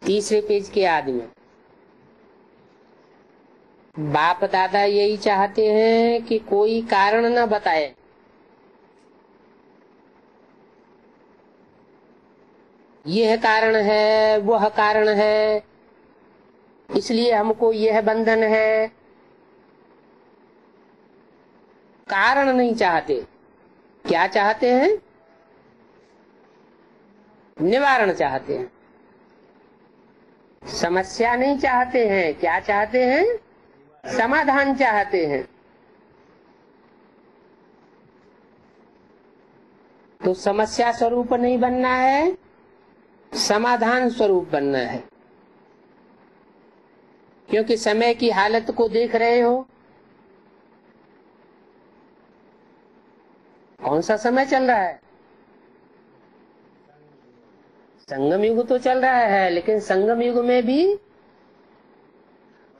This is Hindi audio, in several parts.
तीसरे पेज के आदमी, बाप दादा यही चाहते हैं कि कोई कारण न बताए, यह कारण है वह कारण है, इसलिए हमको यह बंधन है। कारण नहीं चाहते, क्या चाहते हैं? निवारण चाहते हैं। समस्या नहीं चाहते हैं, क्या चाहते हैं? समाधान चाहते हैं। तो समस्या स्वरूप नहीं बनना है, समाधान स्वरूप बनना है। क्योंकि समय की हालत को देख रहे हो, कौन सा समय चल रहा है? संगम युग तो चल रहा है, लेकिन संगम युग में भी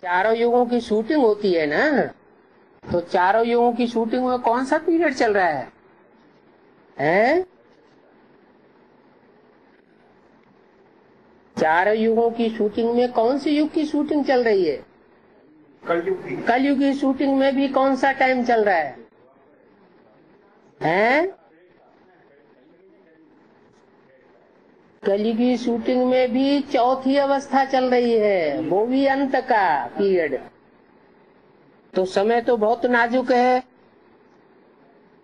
चारों युगों की शूटिंग होती है ना। तो चारों युगों की शूटिंग में कौन सा पीरियड चल रहा है? हैं? चारों युगों की शूटिंग में कौन सी युग की शूटिंग चल रही है? कलयुग की शूटिंग में भी कौन सा टाइम चल रहा है? हैं? कलयुग की शूटिंग में भी चौथी अवस्था चल रही है, वो भी अंत का पीरियड। तो समय तो बहुत नाजुक है।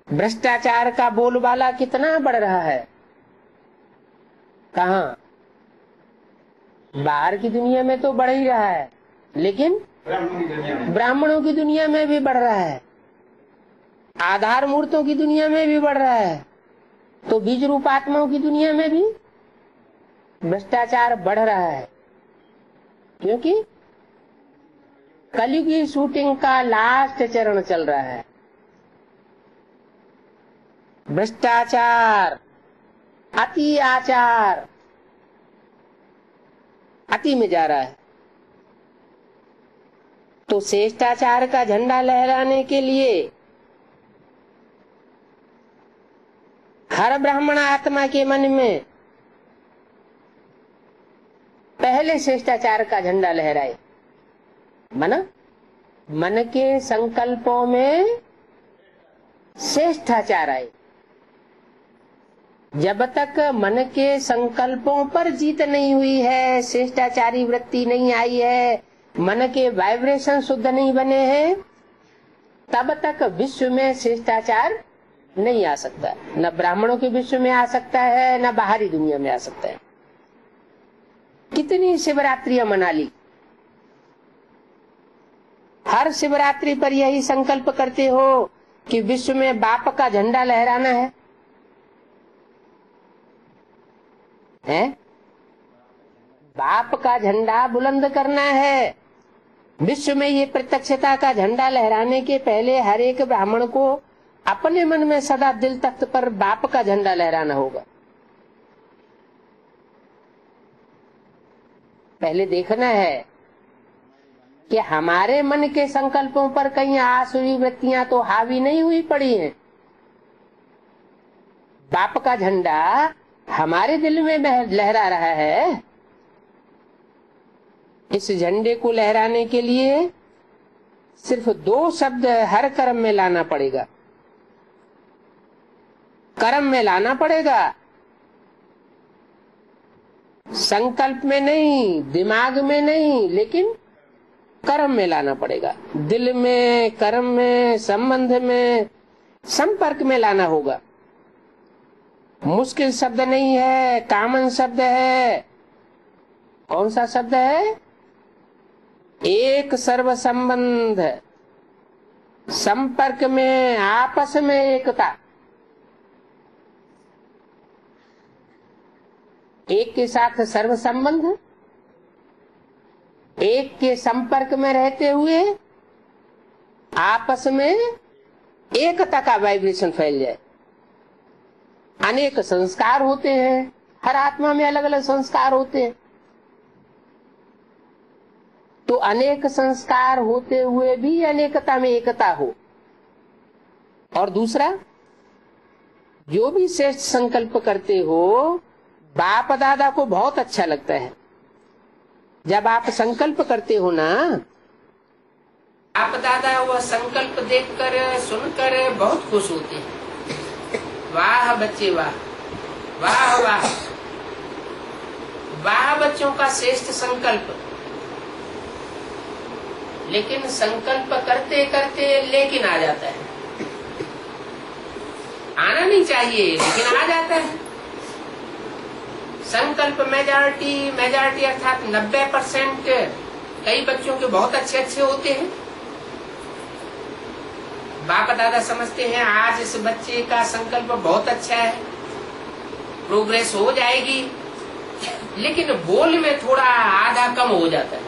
भ्रष्टाचार का बोलबाला कितना बढ़ रहा है। कहाँ? बाहर की दुनिया में तो बढ़ ही रहा है, लेकिन ब्राह्मणों की दुनिया में भी बढ़ रहा है, आधार मूर्तों की दुनिया में भी बढ़ रहा है। तो बीज रूप आत्माओं की दुनिया में भी भ्रष्टाचार बढ़ रहा है, क्योंकि कलयुग की शूटिंग का लास्ट चरण चल रहा है। भ्रष्टाचार, अति आचार, अति में जा रहा है। तो श्रेष्ठाचार का झंडा लहराने के लिए हर ब्राह्मण आत्मा के मन में पहले श्रेष्ठाचार का झंडा लहराए। मन के संकल्पों में श्रेष्ठाचार आए। जब तक मन के संकल्पों पर जीत नहीं हुई है, श्रेष्ठाचारी वृत्ति नहीं आई है, मन के वाइब्रेशन शुद्ध नहीं बने हैं, तब तक विश्व में श्रेष्ठाचार नहीं आ सकता। न ब्राह्मणों के विश्व में आ सकता है, न बाहरी दुनिया में आ सकता है। कितनी शिवरात्रियां मना ली, हर शिवरात्रि पर यही संकल्प करते हो कि विश्व में बाप का झंडा लहराना है। बाप का झंडा बुलंद करना है। विश्व में ये प्रत्यक्षता का झंडा लहराने के पहले हर एक ब्राह्मण को अपने मन में सदा दिल तख्त पर बाप का झंडा लहराना होगा। पहले देखना है कि हमारे मन के संकल्पों पर कहीं आसुरी वृत्तियां तो हावी नहीं हुई पड़ी हैं। बाप का झंडा हमारे दिल में लहरा रहा है। इस झंडे को लहराने के लिए सिर्फ 2 शब्द हर कर्म में लाना पड़ेगा। कर्म में लाना पड़ेगा, संकल्प में नहीं, दिमाग में नहीं, लेकिन कर्म में लाना पड़ेगा। दिल में, कर्म में, संबंध में, संपर्क में लाना होगा। मुश्किल शब्द नहीं है, कॉमन शब्द है। कौन सा शब्द है? एक सर्व संबंध, संपर्क में, आपस में एकता। एक के साथ सर्व संबंध, एक के संपर्क में रहते हुए आपस में एकता का वाइब्रेशन फैल जाए। अनेक संस्कार होते हैं, हर आत्मा में अलग अलग संस्कार होते हैं। तो अनेक संस्कार होते हुए भी अनेकता में एकता हो। और दूसरा, जो भी श्रेष्ठ संकल्प करते हो, बाप दादा को बहुत अच्छा लगता है। जब आप संकल्प करते हो ना, आप दादा वह संकल्प देखकर सुनकर बहुत खुश होते हैं। वाह बच्चे वाह, वाह वाह वाह बच्चों का श्रेष्ठ संकल्प। लेकिन संकल्प करते करते लेकिन आ जाता है। आना नहीं चाहिए लेकिन आ जाता है। संकल्प मेजॉरिटी अर्थात 90% कई बच्चों के बहुत अच्छे होते हैं। बाप दादा समझते हैं आज इस बच्चे का संकल्प बहुत अच्छा है, प्रोग्रेस हो जाएगी, लेकिन बोल में थोड़ा आधा कम हो जाता है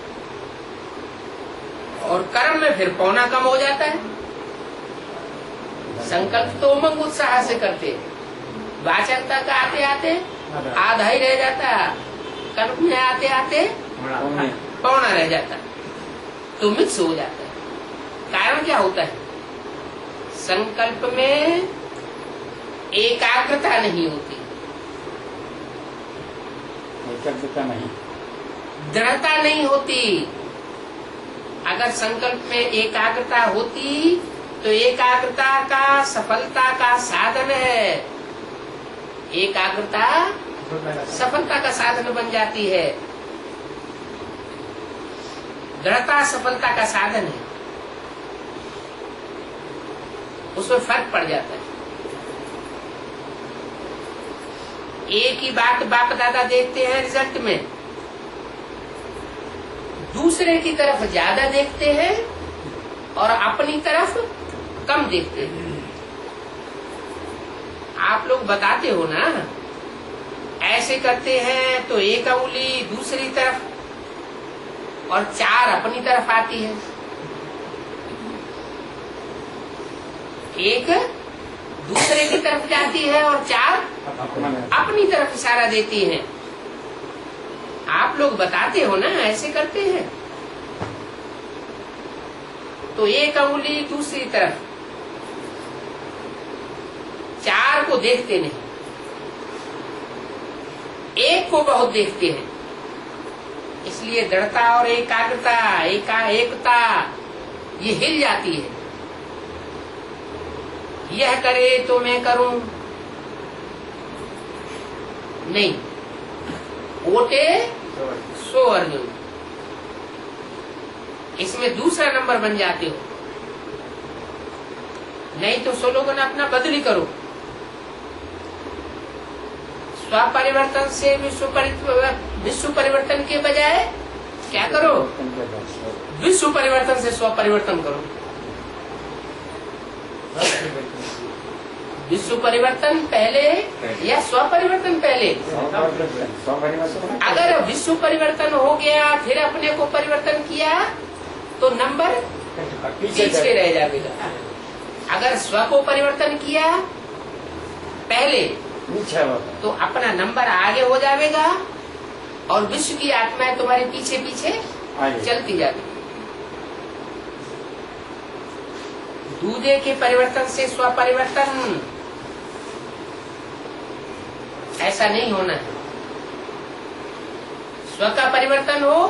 और कर्म में फिर पौना कम हो जाता है। संकल्प तो उमंग उत्साह से करते, वाचकता का आते आते आधा ही रह जाता, कर्म में आते आते पौना रह जाता, तो मिक्स हो जाता है। कारण क्या होता है? संकल्प में एकाग्रता नहीं होती, एकाग्रता नहीं, दृढ़ता नहीं होती। अगर संकल्प में एकाग्रता होती तो एकाग्रता का सफलता का साधन है। एकाग्रता सफलता का साधन बन जाती है, दृढ़ता सफलता का साधन है, उसमें फर्क पड़ जाता है। एक ही बात बाप दादा देखते हैं रिजल्ट में, दूसरे की तरफ ज्यादा देखते हैं और अपनी तरफ कम देखते हैं। आप लोग बताते हो ना, ऐसे करते हैं तो एक उंगली दूसरी तरफ और 4 अपनी तरफ आती है, एक दूसरे की तरफ जाती है और 4 अपनी तरफ इशारा देती है। आप लोग बताते हो ना, ऐसे करते हैं तो एक उंगली दूसरी तरफ, 4 को देखते नहीं, एक को बहुत देखते हैं। इसलिए दृढ़ता और एकाग्रता एकता ये हिल जाती है। यह करे तो मैं करूं नहीं, ओटे सो अर्जुन, इसमें दूसरा नंबर बन जाते हो। नहीं तो स्लोगन अपना बदली करो, स्वपरिवर्तन से विश्व परिवर्तन के बजाय क्या करो? विश्व परिवर्तन से स्वपरिवर्तन करो। विश्व परिवर्तन पहले या स्वपरिवर्तन पहले? अगर विश्व परिवर्तन हो गया फिर अपने को परिवर्तन किया तो नंबर पीछे रह जाएगा। अगर स्व को परिवर्तन किया पहले तो अपना नंबर आगे हो जाएगा और विश्व की आत्माएं तुम्हारे पीछे पीछे चलती जाती। दूसरे के परिवर्तन से स्व परिवर्तन ऐसा नहीं होना है। स्व का परिवर्तन हो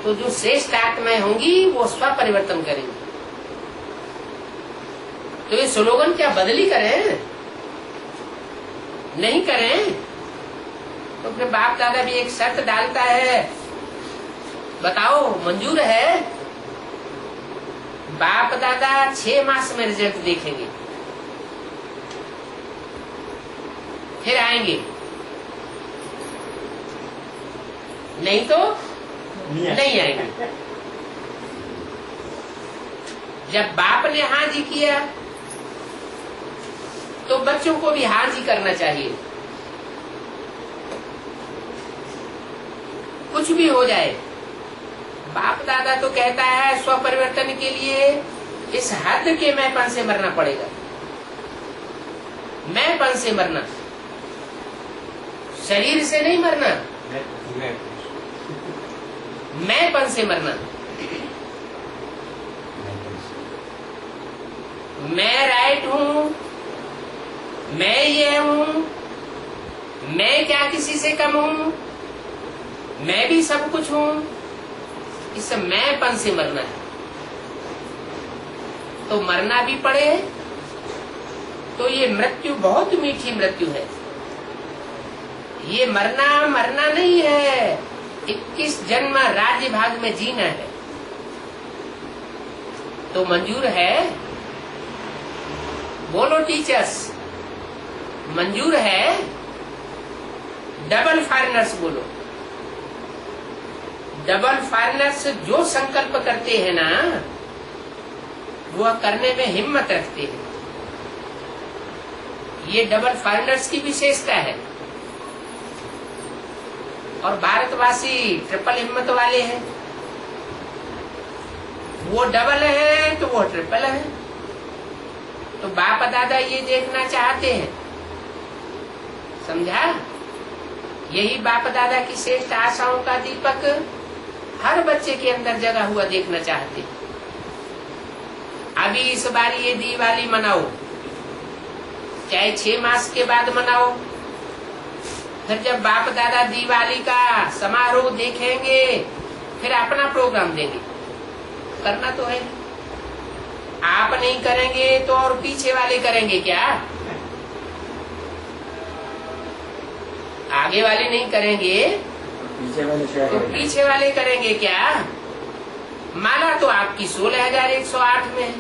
तो जो श्रेष्ठ आत्माएं होंगी वो स्व परिवर्तन करेंगी। तो ये स्लोगन क्या बदली करें? नहीं करें तो फिर बाप दादा भी एक शर्त डालता है, बताओ मंजूर है? बाप दादा 6 मास में रिजल्ट देखेंगे, फिर आएंगे, नहीं तो नहीं आएंगे। जब बाप ने हाँ जी किया तो बच्चों को भी हाँ जी करना चाहिए। कुछ भी हो जाए, बाप दादा तो कहता है स्व परिवर्तन के लिए इस हद के मैंपन से मरना पड़ेगा। मैंपन से मरना, शरीर से नहीं मरना, मैंपन से मरना। मैं राइट हूँ, मैं ये हूँ, मैं क्या किसी से कम हूँ, मैं भी सब कुछ हूं, इस मैंपन से मरना है। तो मरना भी पड़े तो ये मृत्यु बहुत मीठी मृत्यु है। ये मरना नहीं है, 21 जन्म राज्य भाग में जीना है। तो मंजूर है? बोलो टीचर्स, मंजूर है? डबल फॉरेनर्स बोलो। डबल फॉरेनर्स जो संकल्प करते हैं ना, वह करने में हिम्मत रखते हैं। ये डबल फॉरेनर्स की विशेषता है। और भारतवासी ट्रिपल हिम्मत वाले हैं। वो डबल है तो वो ट्रिपल है। तो बाप दादा ये देखना चाहते हैं, समझा? यही बाप दादा की श्रेष्ठ आशाओं का दीपक हर बच्चे के अंदर जगा हुआ देखना चाहते हैं। अभी इस बार ये दिवाली मनाओ, चाहे 6 मास के बाद मनाओ। फिर जब बाप दादा दिवाली का समारोह देखेंगे, फिर अपना प्रोग्राम देंगे। करना तो है, आप नहीं करेंगे तो और पीछे वाले करेंगे क्या? आगे वाले नहीं करेंगे तो पीछे वाले करेंगे क्या? माला तो आपकी 16,108 में है।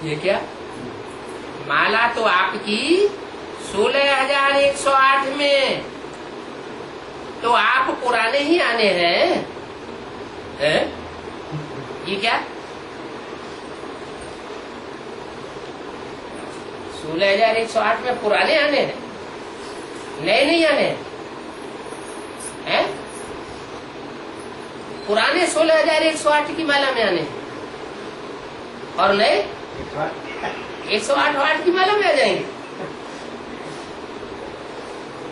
ये क्या? माला तो आपकी 16,108 में। तो आप पुराने ही आने हैं, है? ये क्या? 16,108 में पुराने आने हैं, नए नहीं आने हैं। पुराने 16,108 की माला में आने हैं और नए 108 की माला में आ जाएंगे।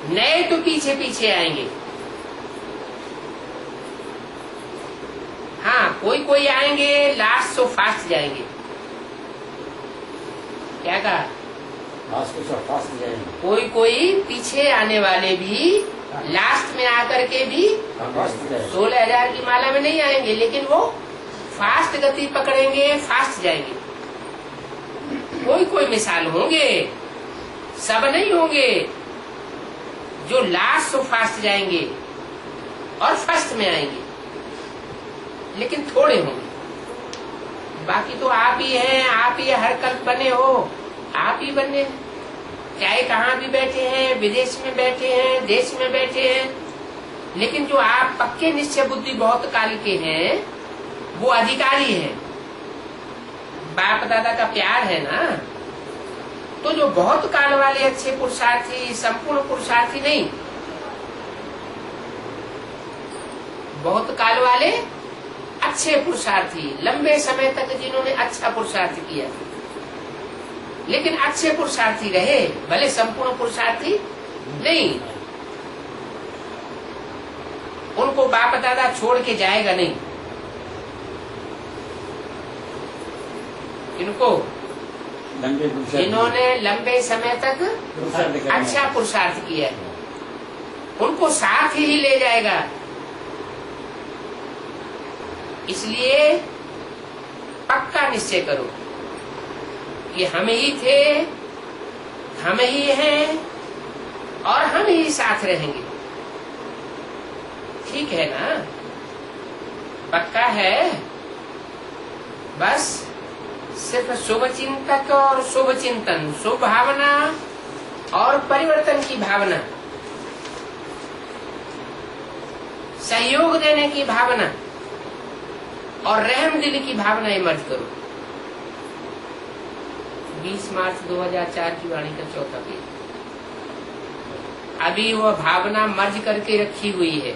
नए तो पीछे पीछे आएंगे। हाँ, कोई आएंगे लास्ट तो फास्ट जाएंगे। क्या कहा? फास्ट जाएंगे। कोई पीछे आने वाले भी लास्ट में आकर के भी 16,000 की माला में नहीं आएंगे, लेकिन वो फास्ट गति पकड़ेंगे, फास्ट जाएंगे। कोई मिसाल होंगे, सब नहीं होंगे। जो लास्ट तो फास्ट जाएंगे और फर्स्ट में आएंगे, लेकिन थोड़े होंगे। बाकी तो आप ही हैं, आप ही हर कल्प बने हो, आप ही बने। चाहे कहाँ भी बैठे हैं, विदेश में बैठे हैं, देश में बैठे हैं, लेकिन जो आप पक्के निश्चय बुद्धि बहुत काल के हैं, वो अधिकारी हैं। बाप दादा का प्यार है ना। तो जो बहुत काल वाले अच्छे पुरुषार्थी, संपूर्ण पुरुषार्थी नहीं, बहुत काल वाले अच्छे पुरुषार्थी, लंबे समय तक जिन्होंने अच्छा पुरुषार्थ किया, लेकिन अच्छे पुरुषार्थी रहे, भले संपूर्ण पुरुषार्थी नहीं। उनको बाप दादा छोड़ के जाएगा नहीं। इनको जिन्होंने लंबे समय तक अच्छा पुरुषार्थ किया है, उनको साथ ही ले जाएगा। इसलिए पक्का निश्चय करो कि हम ही थे, हम ही हैं और हम ही साथ रहेंगे। ठीक है ना? पक्का है? बस सिर्फ शुभ चिंतक और शुभ चिंतन, शुभ भावना और परिवर्तन की भावना, सहयोग देने की भावना और रहम दिल की भावना मर्ज करो। 20 मार्च 2004 की वाणी का 4था पेज। अभी वह भावना मर्ज करके रखी हुई है,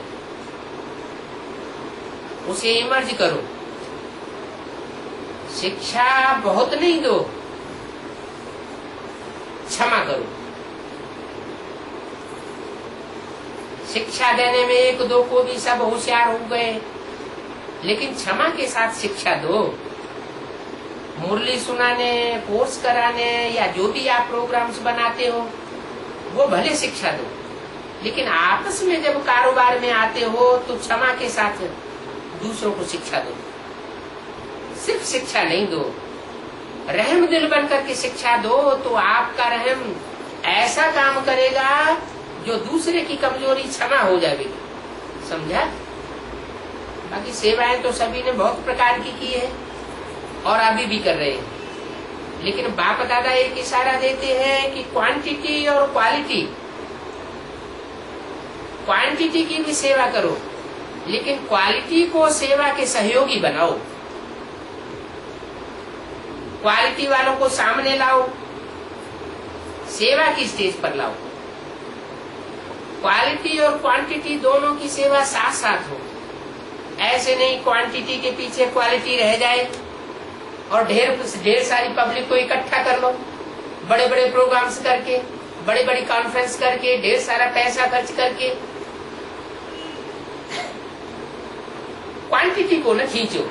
उसे इमर्ज करो। शिक्षा बहुत नहीं दो, क्षमा करो। शिक्षा देने में 1-2 को भी सब होशियार हो गए, लेकिन क्षमा के साथ शिक्षा दो। मुरली सुनाने, कोर्स कराने या जो भी आप प्रोग्राम्स बनाते हो, वो भले शिक्षा दो, लेकिन आपस में जब कारोबार में आते हो तो क्षमा के साथ दूसरों को शिक्षा दो। सिर्फ शिक्षा नहीं दो, रहम दिल बन करके शिक्षा दो, तो आपका रहम ऐसा काम करेगा जो दूसरे की कमजोरी क्षमा हो जाएगी। समझा? बाकी सेवाएं तो सभी ने बहुत प्रकार की है और अभी भी कर रहे हैं, लेकिन बाप दादा एक इशारा देते हैं कि क्वांटिटी और क्वालिटी, क्वांटिटी की भी सेवा करो लेकिन क्वालिटी को सेवा के सहयोगी बनाओ। क्वालिटी वालों को सामने लाओ, सेवा की स्टेज पर लाओ। क्वालिटी और क्वांटिटी दोनों की सेवा साथ साथ हो। ऐसे नहीं क्वांटिटी के पीछे क्वालिटी रह जाए और ढेर सारी पब्लिक को इकट्ठा कर लो, बड़े बड़े प्रोग्राम्स करके, बड़ी बड़ी कॉन्फ्रेंस करके, ढेर सारा पैसा खर्च करके क्वांटिटी को न खींचो,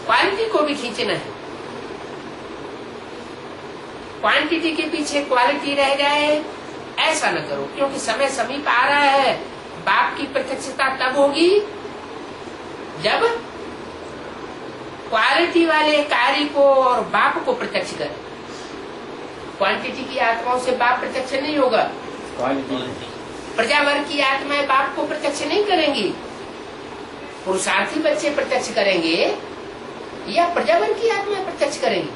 क्वालिटी को भी खींचना है। क्वांटिटी के पीछे क्वालिटी रह जाए ऐसा न करो, क्योंकि समय समीप आ रहा है। बाप की प्रत्यक्षता तब होगी जब क्वालिटी वाले कार्य को और बाप को प्रत्यक्ष करें। क्वांटिटी की आत्माओं से बाप प्रत्यक्ष नहीं होगा। प्रजावर्ग की आत्माएं बाप को प्रत्यक्ष नहीं करेंगी। पुरुषार्थी बच्चे प्रत्यक्ष करेंगे या प्रजावर्ग की आत्माएं प्रत्यक्ष करेंगी?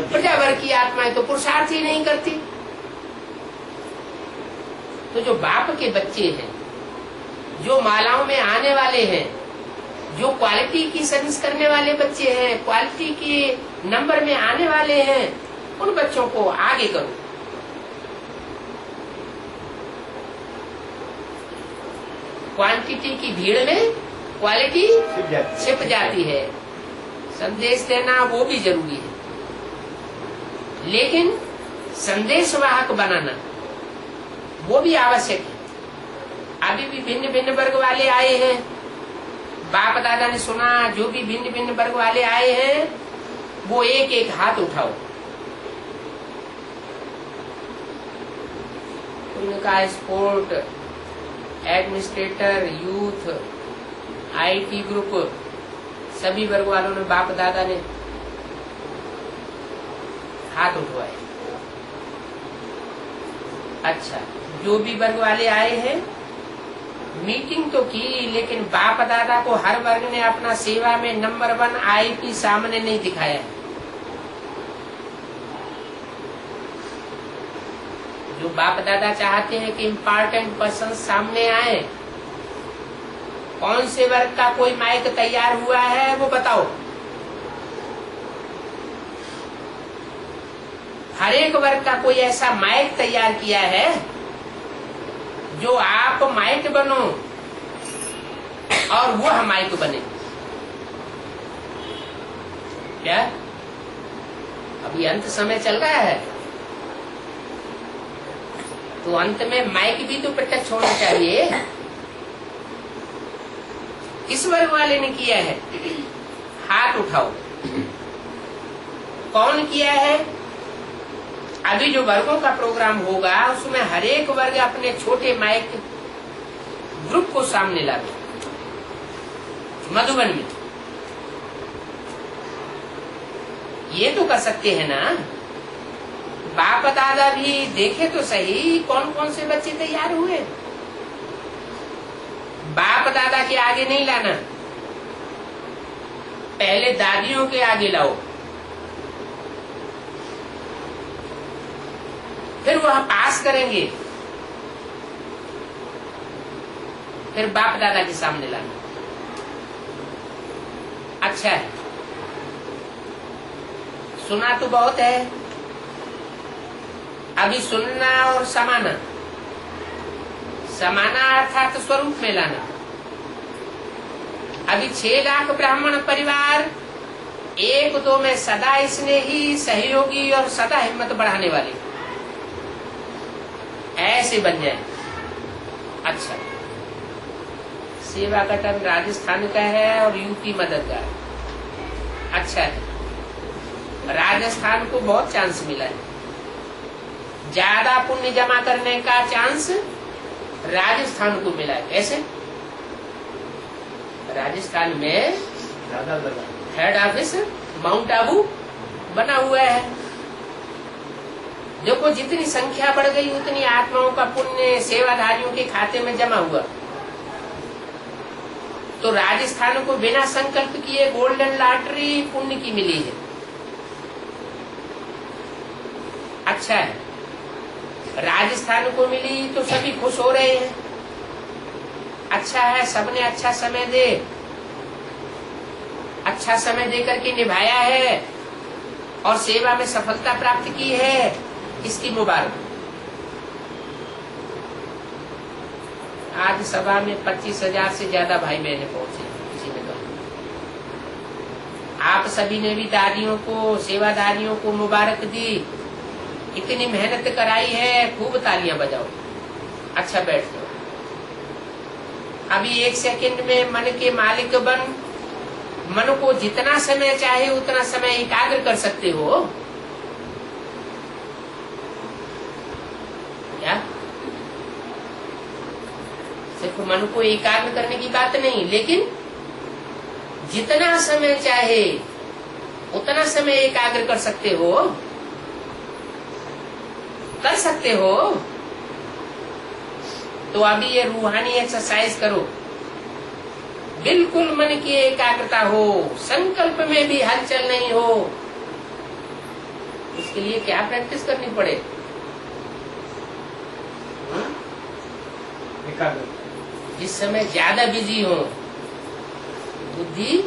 प्रजावर्ग की आत्माएं तो पुरुषार्थ ही नहीं करती। तो जो बाप के बच्चे हैं, जो मालाओं में आने वाले हैं, जो क्वालिटी की सर्विस करने वाले बच्चे हैं, क्वालिटी के नंबर में आने वाले हैं, उन बच्चों को आगे करो। क्वांटिटी की भीड़ में क्वालिटी छिप जाती है। संदेश देना वो भी जरूरी है, लेकिन संदेश वाहक बनाना वो भी आवश्यक है। अभी भी भिन्न भिन्न वर्ग वाले आए हैं, बाप दादा ने सुना, जो भी भिन्न भिन्न वर्ग वाले आए हैं वो एक एक हाथ उठाओ। उनका sport, administrator, youth, IT group, सभी वर्ग वालों ने, बाप दादा ने हाथ उठवाए। अच्छा, जो भी वर्ग वाले आए हैं मीटिंग तो की, लेकिन बाप दादा को हर वर्ग ने अपना सेवा में नंबर 1 आईपी सामने नहीं दिखाया। जो बाप दादा चाहते हैं कि इम्पोर्टेंट पर्सन सामने आए, कौन से वर्ग का कोई माइक तैयार हुआ है वो बताओ। हर एक वर्ग का कोई ऐसा माइक तैयार किया है जो आप माइक बनो और वो हम माइक बने? क्या अभी अंत समय चल रहा है, तो अंत में माइक भी तो प्रत्यक्ष होना चाहिए। किस वर्ग वाले ने किया है? हाथ उठाओ। कौन किया है? अभी जो वर्गों का प्रोग्राम होगा उसमें हर एक वर्ग अपने छोटे माइक ग्रुप को सामने ला दे। मधुबन में ये तो कर सकते हैं ना। बाप दादा भी देखे तो सही कौन कौन से बच्चे तैयार हुए। बाप दादा के आगे नहीं लाना, पहले दादियों के आगे लाओ, फिर वह पास करेंगे, फिर बाप दादा के सामने लाना। अच्छा है, सुना तो बहुत है, अभी सुनना और समाना। समाना अर्थात स्वरूप में लाना। अभी 6 लाख ब्राह्मण परिवार 1-2 में सदा स्नेही, सहयोगी और सदा हिम्मत बढ़ाने वाले ऐसे बन जाए। अच्छा, सेवा का टर्म राजस्थान का है और यूपी मदद का है। अच्छा है, राजस्थान को बहुत चांस मिला है। ज्यादा पुण्य जमा करने का चांस राजस्थान को मिला है। कैसे? राजस्थान में ज्यादा लगा। हेड ऑफिस माउंट आबू बना हुआ है। देखो जितनी संख्या बढ़ गई उतनी आत्माओं का पुण्य सेवाधारियों के खाते में जमा हुआ। तो राजस्थान को बिना संकल्प किए गोल्डन लॉटरी पुण्य की मिली है। अच्छा है, राजस्थान को मिली तो सभी खुश हो रहे हैं। अच्छा है, सबने अच्छा समय दे करके निभाया है और सेवा में सफलता प्राप्त की है, इसकी मुबारक। आज सभा में 25,000 से ज्यादा भाई बहने पहुंचे। किसी ने कहा आप सभी ने भी दादियों को, सेवादारियों को मुबारक दी। इतनी मेहनत कराई है, खूब तालियां बजाओ। अच्छा बैठ जाओ। अभी 1 सेकंड में मन के मालिक बन, मन को जितना समय चाहे उतना समय एकाग्र कर सकते हो क्या? सिर्फ मन को एकाग्र करने की बात नहीं, लेकिन जितना समय चाहे उतना समय एकाग्र कर सकते हो, तो अभी ये रूहानी एक्सरसाइज करो। बिल्कुल मन की एकाग्रता हो, संकल्प में भी हलचल नहीं हो। इसके लिए क्या प्रैक्टिस करनी पड़े? एकाग्र। जिस समय ज्यादा बिजी हो, बुद्धि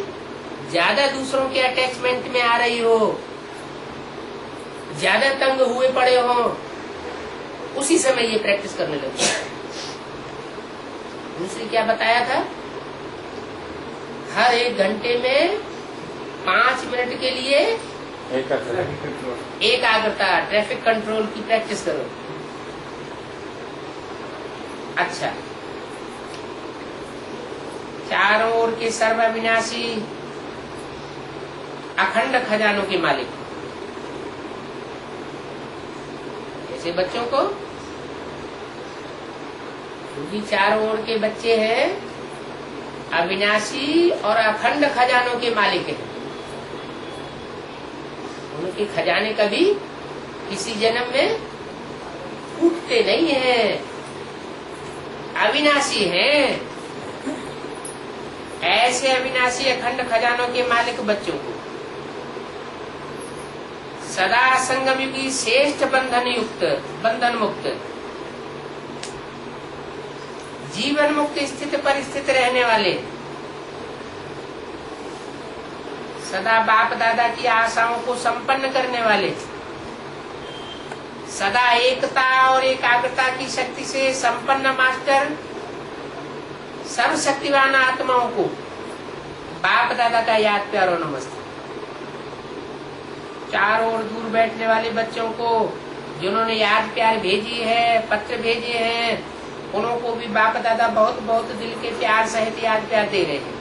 ज्यादा दूसरों के अटैचमेंट में आ रही हो, ज्यादा तंग हुए पड़े हो, उसी समय ये प्रैक्टिस करने लगे। दूसरी क्या बताया था? हर 1 घंटे में 5 मिनट के लिए एकाग्रता, ट्रैफिक कंट्रोल की प्रैक्टिस करो। अच्छा, चारों ओर के सर्वविनाशी अखंड खजानों के मालिक, ऐसे बच्चों को, क्योंकि चारों ओर के बच्चे हैं अविनाशी और अखंड खजानों के मालिक हैं। उनके खजाने कभी किसी जन्म में टूटते नहीं हैं, अविनाशी हैं। ऐसे अविनाशी अखंड खजानों के मालिक बच्चों को सदा संगम युगी श्रेष्ठ बंधन मुक्त, जीवन मुक्त स्थिति पर स्थित रहने वाले, सदा बाप दादा की आशाओं को संपन्न करने वाले, सदा एकता और एकाग्रता की शक्ति से संपन्न मास्टर, सर्वशक्तिवान आत्माओं को बाप दादा का याद प्यार और नमस्ते। चारों ओर दूर बैठने वाले बच्चों को जिन्होंने याद प्यार भेजी है, पत्र भेजे हैं, उनको भी बाप दादा बहुत बहुत दिल के प्यार सहित याद प्यार दे रहे हैं।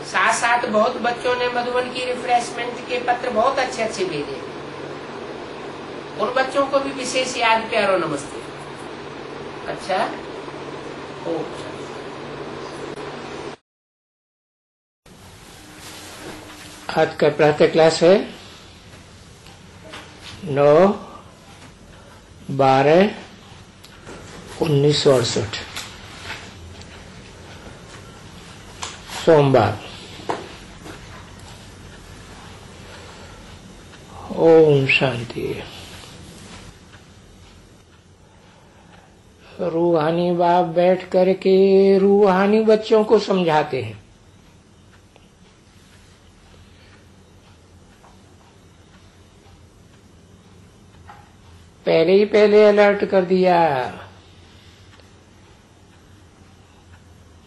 साथ साथ बहुत बच्चों ने मधुबन की रिफ्रेशमेंट के पत्र बहुत अच्छे अच्छे भेजे। उन बच्चों को भी विशेष याद प्यार और नमस्ते। अच्छा, आज का प्रातः क्लास है 9/12/1968 सोमवार। ओम शांति। रूहानी बाप बैठ करके रूहानी बच्चों को समझाते हैं। पहले अलर्ट कर दिया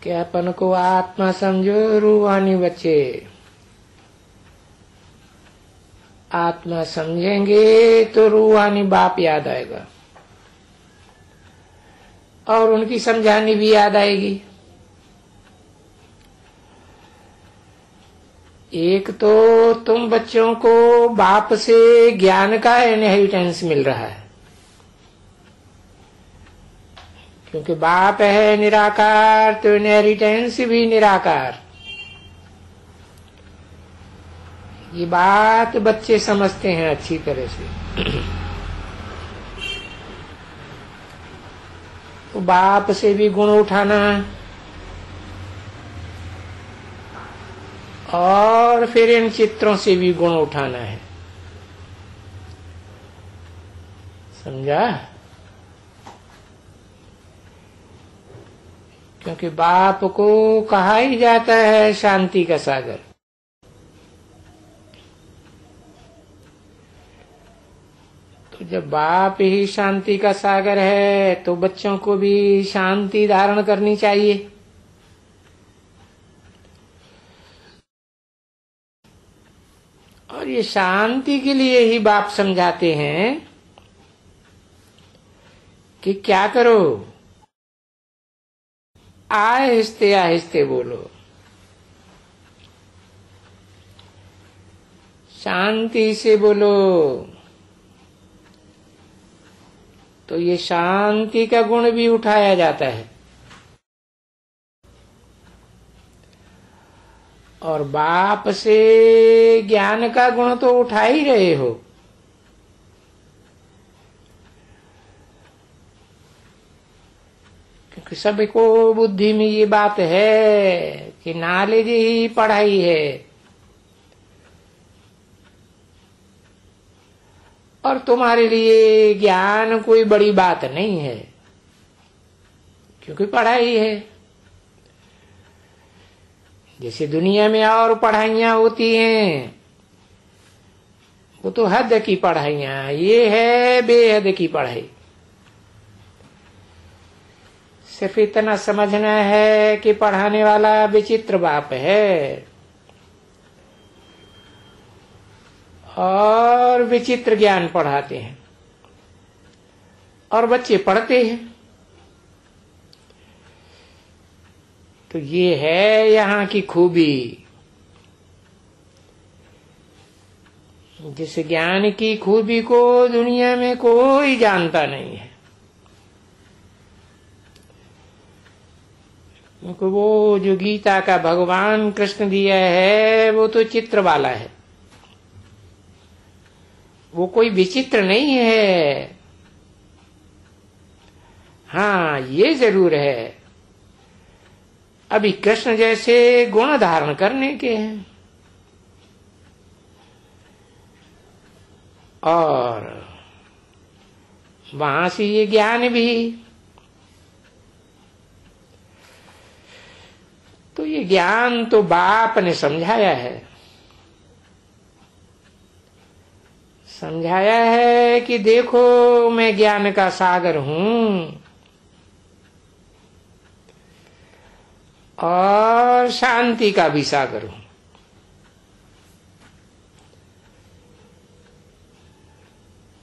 कि अपन को आत्मा समझो, रूहानी बच्चे आत्मा समझेंगे तो रूहानी बाप याद आएगा और उनकी समझानी भी याद आएगी। एक तो तुम बच्चों को बाप से ज्ञान का इनहेरिटेंस मिल रहा है, क्योंकि बाप है निराकार तो इनहेरिटेंस भी निराकार। ये बात बच्चे समझते हैं अच्छी तरह से। तो बाप से भी गुण उठाना और फिर इन चित्रों से भी गुण उठाना है। समझा? क्योंकि बाप को कहा ही जाता है शांति का सागर। तो जब बाप ही शांति का सागर है तो बच्चों को भी शांति धारण करनी चाहिए। और ये शांति के लिए ही बाप समझाते हैं कि क्या करो, आहिस्ते आहिस्ते बोलो, शांति से बोलो। तो ये शांति का गुण भी उठाया जाता है। और बाप से ज्ञान का गुण तो उठा ही रहे हो। क्योंकि सबको बुद्धि में ये बात है कि नॉलेज ही पढ़ाई है। और तुम्हारे लिए ज्ञान कोई बड़ी बात नहीं है, क्योंकि पढ़ाई है। जैसे दुनिया में और पढ़ाइयाँ होती हैं, वो तो हद की पढ़ाइयाँ, ये है बेहद की पढ़ाई। सिर्फ इतना समझना है कि पढ़ाने वाला विचित्र बाप है और विचित्र ज्ञान पढ़ाते हैं और बच्चे पढ़ते हैं। तो ये है यहाँ की खूबी। जिस ज्ञान की खूबी को दुनिया में कोई जानता नहीं है, क्योंकि वो जो गीता का भगवान कृष्ण दिया है वो तो चित्र वाला है, वो कोई विचित्र नहीं है। हाँ, ये जरूर है, अभी कृष्ण जैसे गुण धारण करने के हैं। और वहां से ये ज्ञान भी। तो ये ज्ञान तो बाप ने समझाया है। समझाया है कि देखो मैं ज्ञान का सागर हूं और शांति का भी सागर हूं।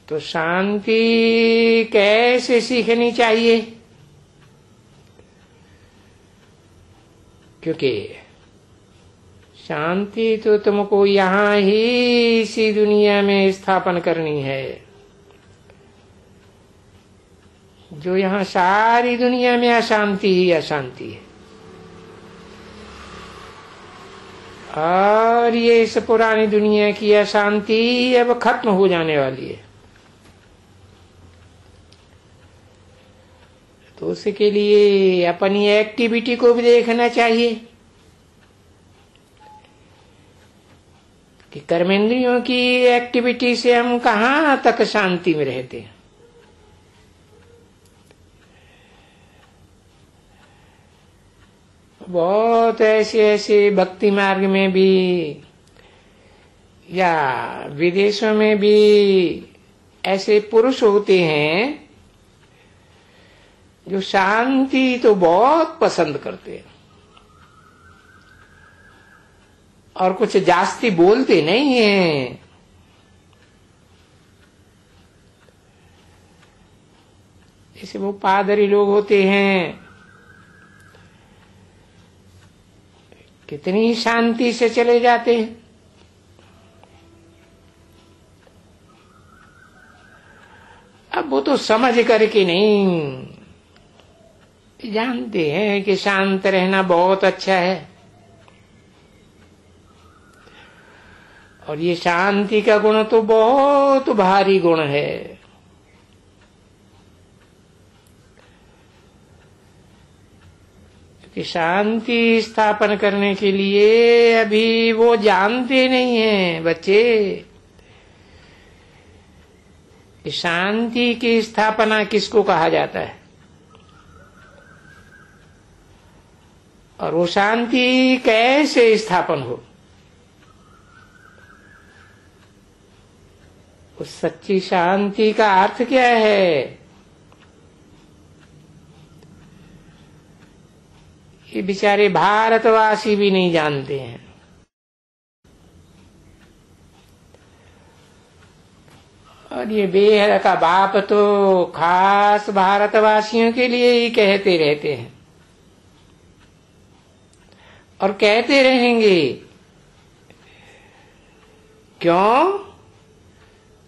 तो शांति कैसे सीखनी चाहिए? क्योंकि शांति तो तुमको यहाँ ही इसी दुनिया में स्थापन करनी है। जो यहाँ सारी दुनिया में अशांति ही अशांति है। और ये इस पुरानी दुनिया की अशांति अब खत्म हो जाने वाली है। तो उसके लिए अपनी एक्टिविटी को भी देखना चाहिए कि कर्मेंद्रियों की एक्टिविटी से हम कहाँ तक शांति में रहते हैं। बहुत ऐसे भक्ति मार्ग में भी या विदेशों में भी ऐसे पुरुष होते हैं जो शांति तो बहुत पसंद करते हैं और कुछ जास्ती बोलते नहीं हैं। जैसे वो पादरी लोग होते हैं, कितनी शांति से चले जाते हैं। अब वो तो समझ करके नहीं, जानते हैं कि शांत रहना बहुत अच्छा है, और ये शांति का गुण तो बहुत भारी गुण है। कि शांति स्थापन करने के लिए अभी वो जानते नहीं हैं बच्चे कि शांति की स्थापना किसको कहा जाता है, और वो शांति कैसे स्थापन हो। उस सच्ची शांति का अर्थ क्या है, ये बेचारे भारतवासी भी नहीं जानते हैं। और ये बेहद का बाप तो खास भारतवासियों के लिए ही कहते रहते हैं और कहते रहेंगे। क्यों?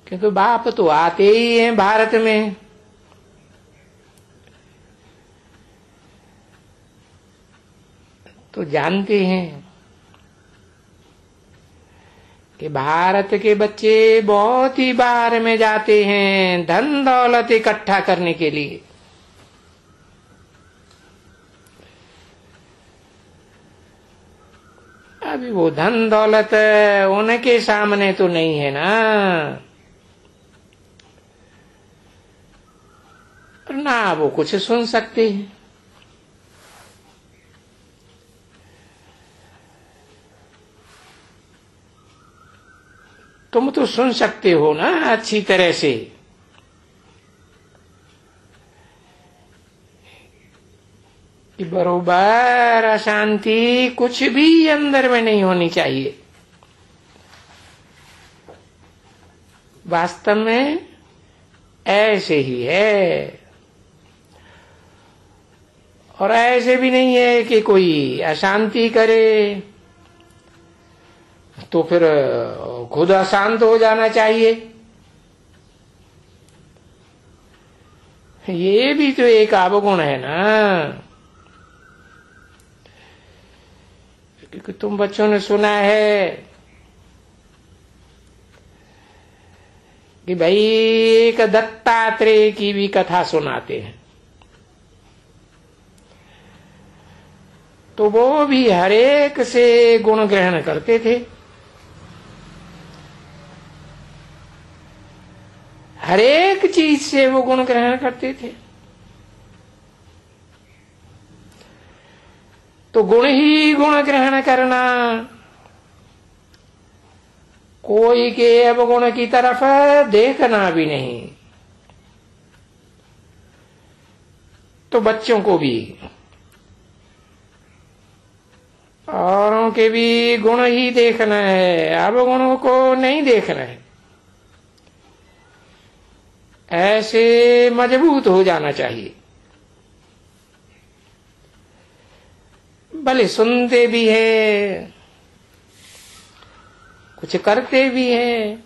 क्योंकि बाप तो आते ही हैं भारत में। तो जानते हैं कि भारत के बच्चे बहुत ही बाहर में जाते हैं धन दौलत इकट्ठा करने के लिए। अभी वो धन दौलत उनके सामने तो नहीं है ना, ना वो कुछ सुन सकते हैं। तुम तो सुन सकते हो ना अच्छी तरह से कि बरोबर अशांति कुछ भी अंदर में नहीं होनी चाहिए। वास्तव में ऐसे ही है, और ऐसे भी नहीं है कि कोई अशांति करे तो फिर खुद अशांत हो जाना चाहिए। ये भी तो एक अवगुण है ना। क्योंकि तुम बच्चों ने सुना है कि भाई एक दत्तात्रेय की भी कथा सुनाते हैं, तो वो भी हरेक से गुण ग्रहण करते थे। हरेक चीज से वो गुण ग्रहण करते थे। तो गुण ही गुण ग्रहण करना, कोई के अवगुण की तरफ देखना भी नहीं। तो बच्चों को भी औरों के भी गुण ही देखना है, अवगुणों को नहीं देखना है। ऐसे मजबूत हो जाना चाहिए। भले सुनते भी हैं, कुछ करते भी हैं,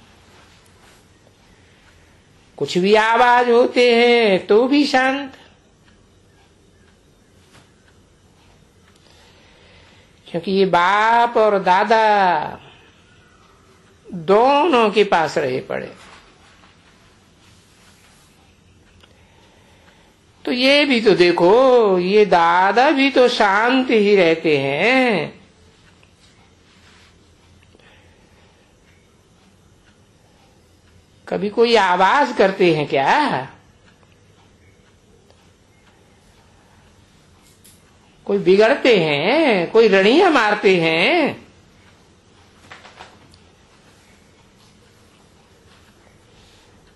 कुछ भी आवाज होते हैं तो भी शांत। क्योंकि ये बाप और दादा दोनों के पास रहे पड़े। तो ये भी तो देखो, ये दादा भी तो शांत ही रहते हैं। कभी कोई आवाज करते हैं क्या? कोई बिगड़ते हैं, कोई रणियां मारते हैं?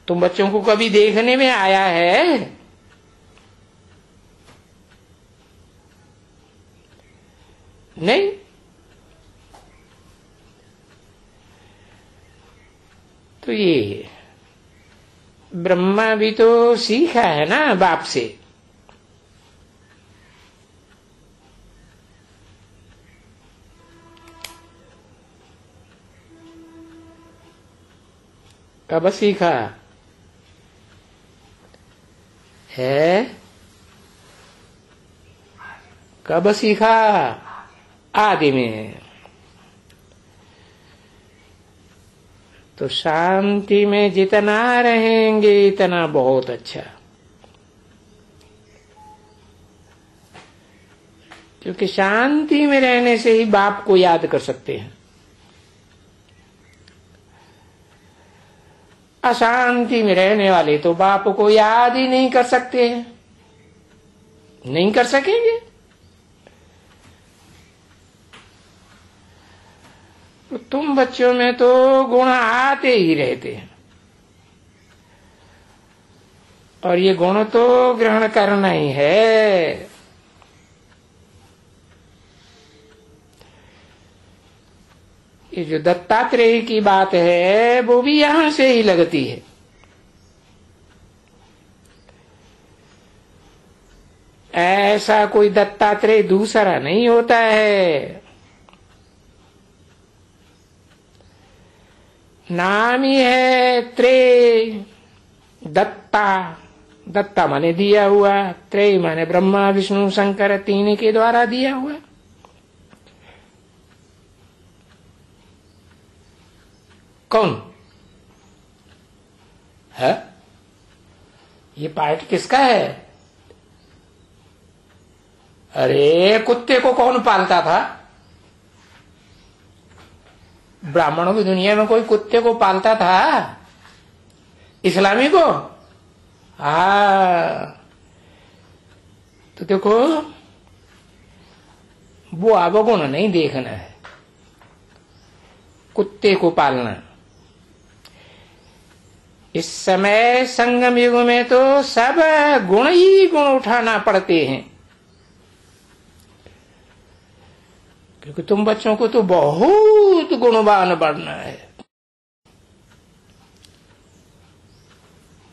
तुम बच्चों को कभी देखने में आया है? नहीं। तो ये ब्रह्मा भी तो सीखा है ना बाप से। कब सीखा है? कब सीखा? आदि में। तो शांति में जितना रहेंगे इतना बहुत अच्छा, क्योंकि शांति में रहने से ही बाप को याद कर सकते हैं। अशांति में रहने वाले तो बाप को याद ही नहीं कर सकते हैं, नहीं कर सकेंगे। तो तुम बच्चों में तो गुण आते ही रहते हैं, और ये गुण तो ग्रहण करना ही है। ये जो दत्तात्रेय की बात है वो भी यहां से ही लगती है। ऐसा कोई दत्तात्रेय दूसरा नहीं होता है। नाम ही है त्रेय दत्ता। दत्ता माने दिया हुआ, त्रेय माने ब्रह्मा विष्णु शंकर तीन के द्वारा दिया हुआ। कौन है? ये पार्ट किसका है? अरे कुत्ते को कौन पालता था? ब्राह्मणों की दुनिया में कोई कुत्ते को पालता था? इस्लामी को? तो देखो, वो अवगुण नहीं देखना है, कुत्ते को पालना। इस समय संगम युग में तो सब गुण ही गुण उठाना पड़ते हैं, क्योंकि तुम बच्चों को तो बहुत गुणवान बनना है।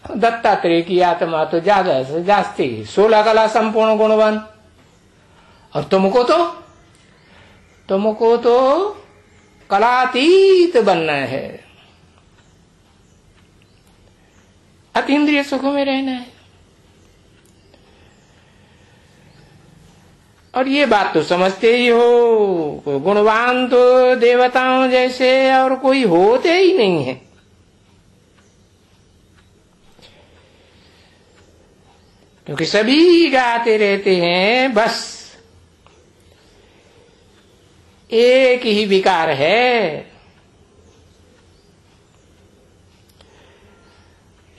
दत्तात्रेय की आत्मा तो ज्यादा से जास्ती 16 कला संपूर्ण गुणवान, और तुमको तो कलातीत बनना है, अतीन्द्रिय सुख में रहना है। और ये बात तो समझते ही हो, गुणवान तो देवताओं जैसे और कोई होते ही नहीं है। क्योंकि सभी गाते रहते हैं, बस एक ही विकार है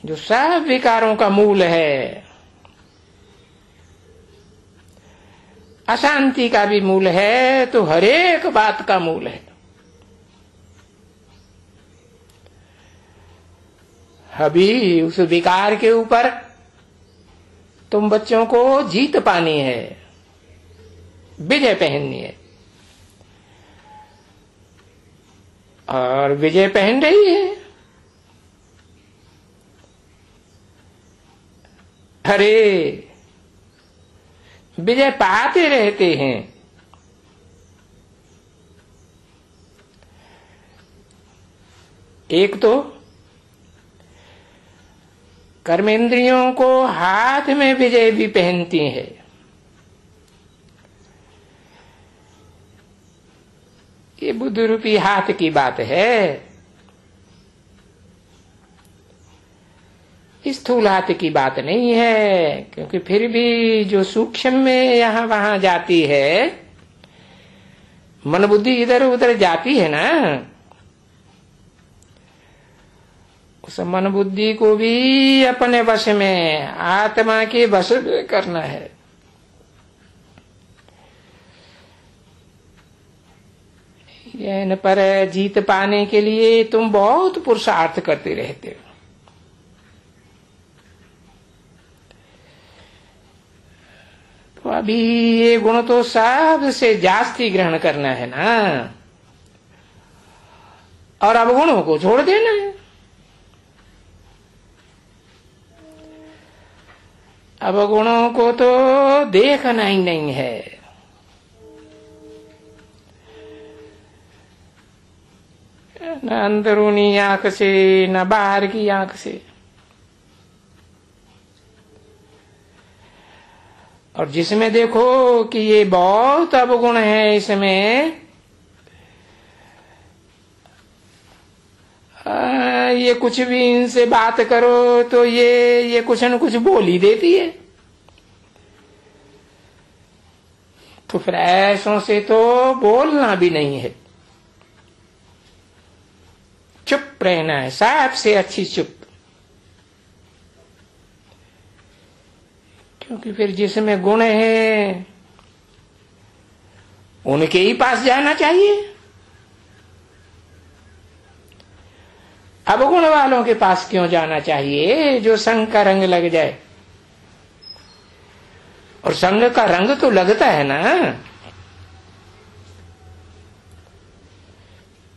जो सब विकारों का मूल है। अशांति का भी मूल है, तो हर एक बात का मूल है। अभी उस विकार के ऊपर तुम बच्चों को जीत पानी है, विजय पहननी है, और विजय पहन रही है। अरे विजय पाते रहते हैं। एक तो कर्मेंद्रियों को हाथ में विजय भी पहनती है। ये बुद्ध रूपी हाथ की बात है, स्थूल हाथ की बात नहीं है। क्योंकि फिर भी जो सूक्ष्म में यहां वहां जाती है, मन बुद्धि इधर उधर जाती है ना, उस मन बुद्धि को भी अपने वश में, आत्मा के वश में करना है। इन पर जीत पाने के लिए तुम बहुत पुरुषार्थ करते रहते हो। तो अभी ये गुण तो सबसे जास्ती ग्रहण करना है ना, और अवगुणों को छोड़ देना है। अवगुणों को तो देखना ही नहीं है। न अंदरूनी आंख से, न बाहर की आंख से। और जिसमें देखो कि ये बहुत अवगुण है, इसमें ये कुछ भी इनसे बात करो तो ये कुछ न कुछ बोल ही देती है। तो फिर ऐसों से तो बोलना भी नहीं है, चुप रहना है, सबसे अच्छी चुप। क्योंकि फिर जिसमें गुण है उनके ही पास जाना चाहिए। अवगुण वालों के पास क्यों जाना चाहिए, जो संग का रंग लग जाए। और संग का रंग तो लगता है ना।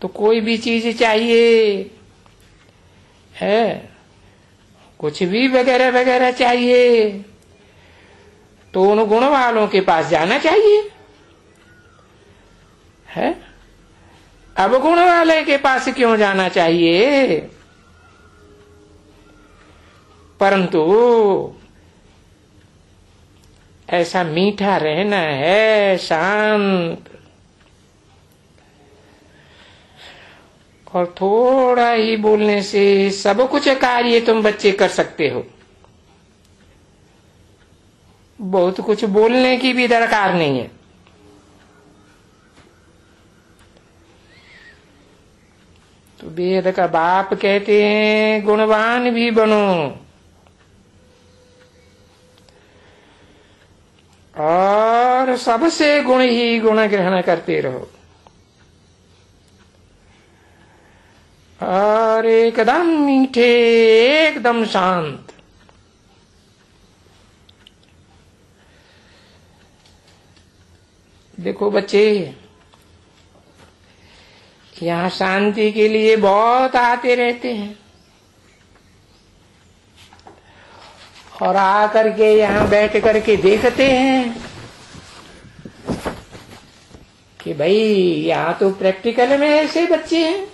तो कोई भी चीज चाहिए है, कुछ भी वगैरह वगैरह चाहिए, तो उन गुण वालों के पास जाना चाहिए है। अवगुण वाले के पास क्यों जाना चाहिए। परंतु ऐसा मीठा रहना है, शांत, और थोड़ा ही बोलने से सब कुछ कार्य तुम बच्चे कर सकते हो। बहुत कुछ बोलने की भी दरकार नहीं है। तो वेद का बाप कहते हैं गुणवान भी बनो और सबसे गुण ही गुण ग्रहण करते रहो, और एकदम मीठे, एकदम शांत। देखो बच्चे, यहाँ शांति के लिए बहुत आते रहते हैं, और आकर के यहाँ बैठ करके देखते हैं कि भाई यहाँ तो प्रैक्टिकल में ऐसे बच्चे हैं,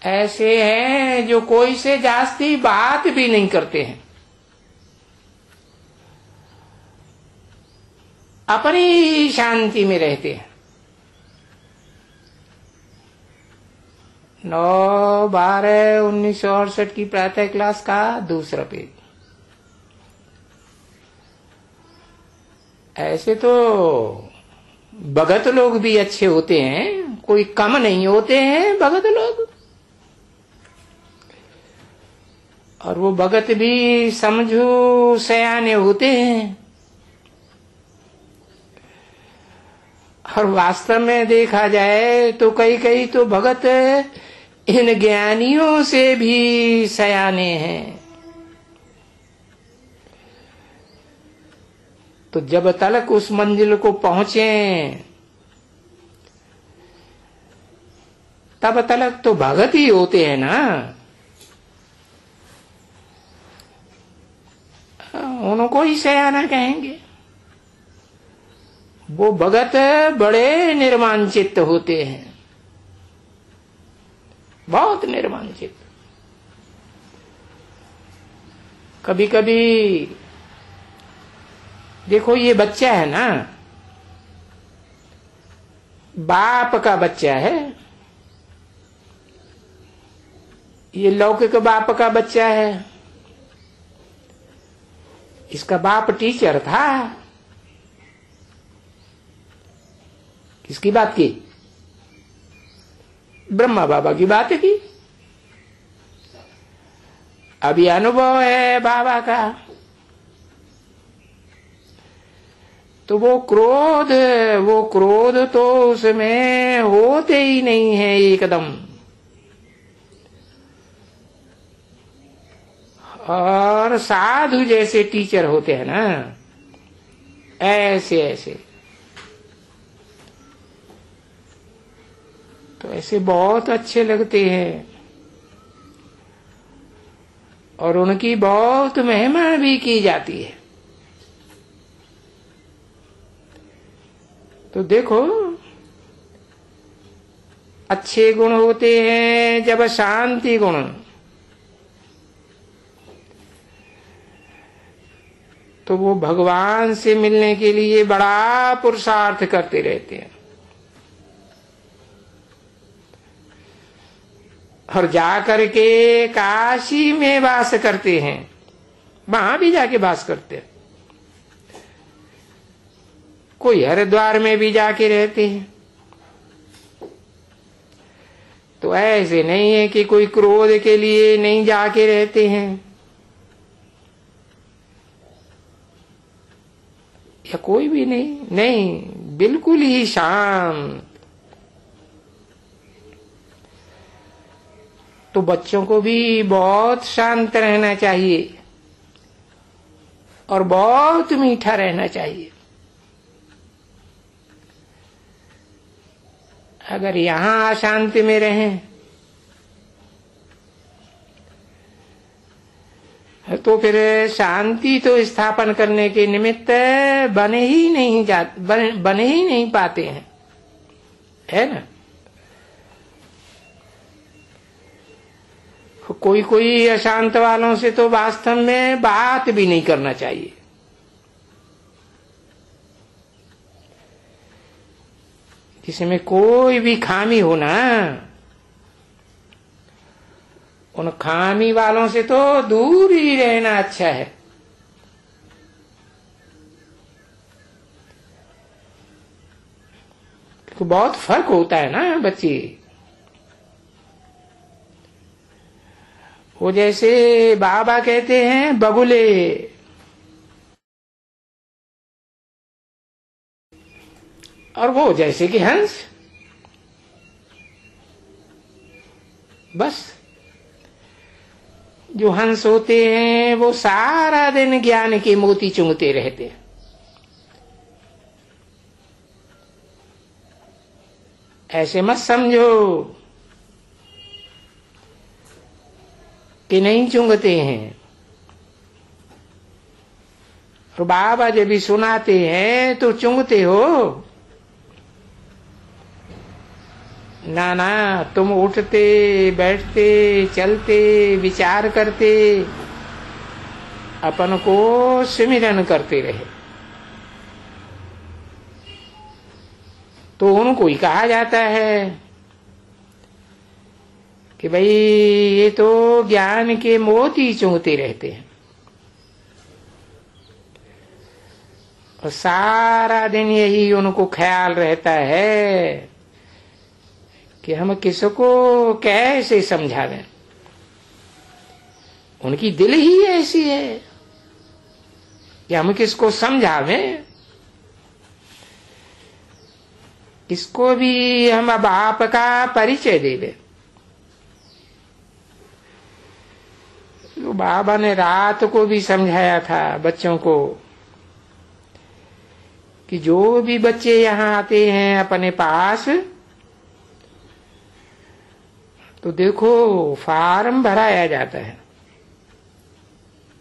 ऐसे हैं जो कोई से जास्ती बात भी नहीं करते हैं, अपनी शांति में रहते हैं। 9/12/1968 की प्रातः क्लास का दूसरा पेज। ऐसे तो भगत लोग भी अच्छे होते हैं, कोई कम नहीं होते हैं भगत लोग। और वो भगत भी समझो सयाने होते हैं। और वास्तव में देखा जाए तो कई कई तो भगत इन ज्ञानियों से भी सयाने हैं। तो जब तक उस मंजिल को पहुंचे तब तक तो भगत ही होते हैं ना। उनको ही सयाना कहेंगे। वो भगत बड़े निर्माण चित्त होते हैं, बहुत निर्माण चित्त। कभी कभी देखो, ये बच्चा है ना, बाप का बच्चा है, ये लौकिक बाप का बच्चा है। इसका बाप टीचर था। किसकी बात की? ब्रह्मा बाबा की बात की। अभी अनुभव है बाबा का, तो वो क्रोध तो उसमें होते ही नहीं है एकदम। और साधु जैसे टीचर होते हैं ना, ऐसे ऐसे, तो ऐसे बहुत अच्छे लगते हैं। और उनकी बहुत महिमा भी की जाती है। तो देखो, अच्छे गुण होते हैं जब शांति गुण, तो वो भगवान से मिलने के लिए बड़ा पुरुषार्थ करते रहते हैं, और जाकर के काशी में वास करते हैं, वहां भी जाके वास करते हैं। कोई हरिद्वार में भी जाके रहते हैं। तो ऐसे नहीं है कि कोई क्रोध के लिए नहीं जाके रहते हैं, या कोई भी नहीं, बिल्कुल ही शांत। तो बच्चों को भी बहुत शांत रहना चाहिए और बहुत मीठा रहना चाहिए। अगर यहां अशांति में रहें तो फिर शांति तो स्थापन करने के निमित्त बने ही नहीं पाते हैं, है ना। कोई अशांत वालों से तो वास्तव में बात भी नहीं करना चाहिए। जिसमें कोई भी खामी हो ना, उन खामी वालों से तो दूर ही रहना अच्छा है। तो बहुत फर्क होता है ना बच्चे। वो जैसे बाबा कहते हैं बगुले, और वो जैसे कि हंस। बस जो हंस होते हैं वो सारा दिन ज्ञान के मोती चुंगते रहते हैं। ऐसे मत समझो कि नहीं चुंगते हैं। और बाबा जब भी सुनाते हैं तो चुंगते हो ना। ना, तुम उठते बैठते चलते विचार करते अपन को सिमरन करते रहे, तो उनको ही कहा जाता है कि भाई ये तो ज्ञान के मोती चुंगते रहते हैं। और सारा दिन यही उनको ख्याल रहता है कि हम किसको कैसे समझावें। उनकी दिल ही ऐसी है कि हम किसको समझावें, किसको भी हम अब आपका परिचय दे दें। तो बाबा ने रात को भी समझाया था बच्चों को कि जो भी बच्चे यहाँ आते हैं अपने पास, तो देखो फार्म भराया जाता है,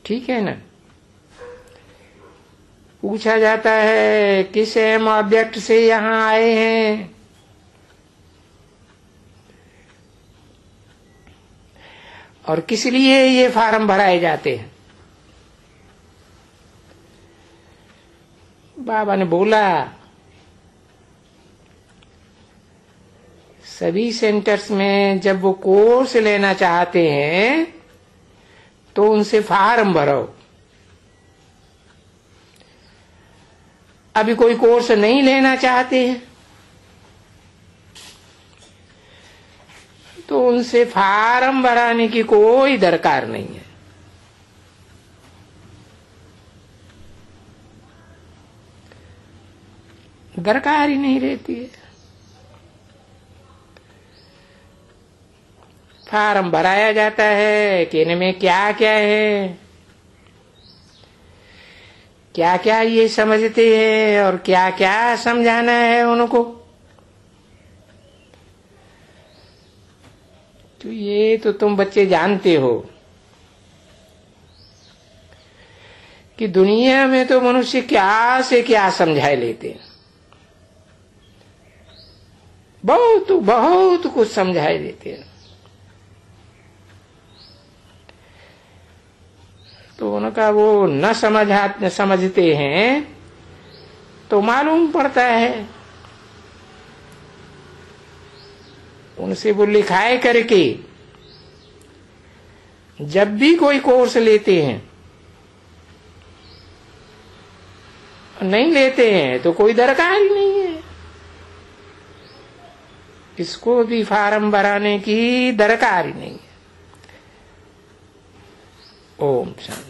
ठीक है ना। पूछा जाता है किस एम ऑब्जेक्ट से यहाँ आए हैं, और किस लिए ये फार्म भराए जाते हैं। बाबा ने बोला सभी सेंटर्स में जब वो कोर्स लेना चाहते हैं तो उनसे फार्म भरो। अभी कोई कोर्स नहीं लेना चाहते हैं तो उनसे फार्म भराने की कोई दरकार नहीं है। दरकार ही नहीं रहती है। फार्म भराया जाता है कि इनमें क्या क्या है, क्या क्या ये समझते हैं और क्या क्या समझाना है उनको। तो ये तो तुम बच्चे जानते हो कि दुनिया में तो मनुष्य क्या से क्या समझाए लेते हैं। बहुत बहुत कुछ समझाए देते हैं। तो उन्होंने का वो न समझते हैं तो मालूम पड़ता है। उनसे वो लिखाए करके जब भी कोई कोर्स लेते हैं, नहीं लेते हैं तो कोई दरकार ही नहीं है, इसको भी फार्म भराने की दरकार ही नहीं है। ओम शांति।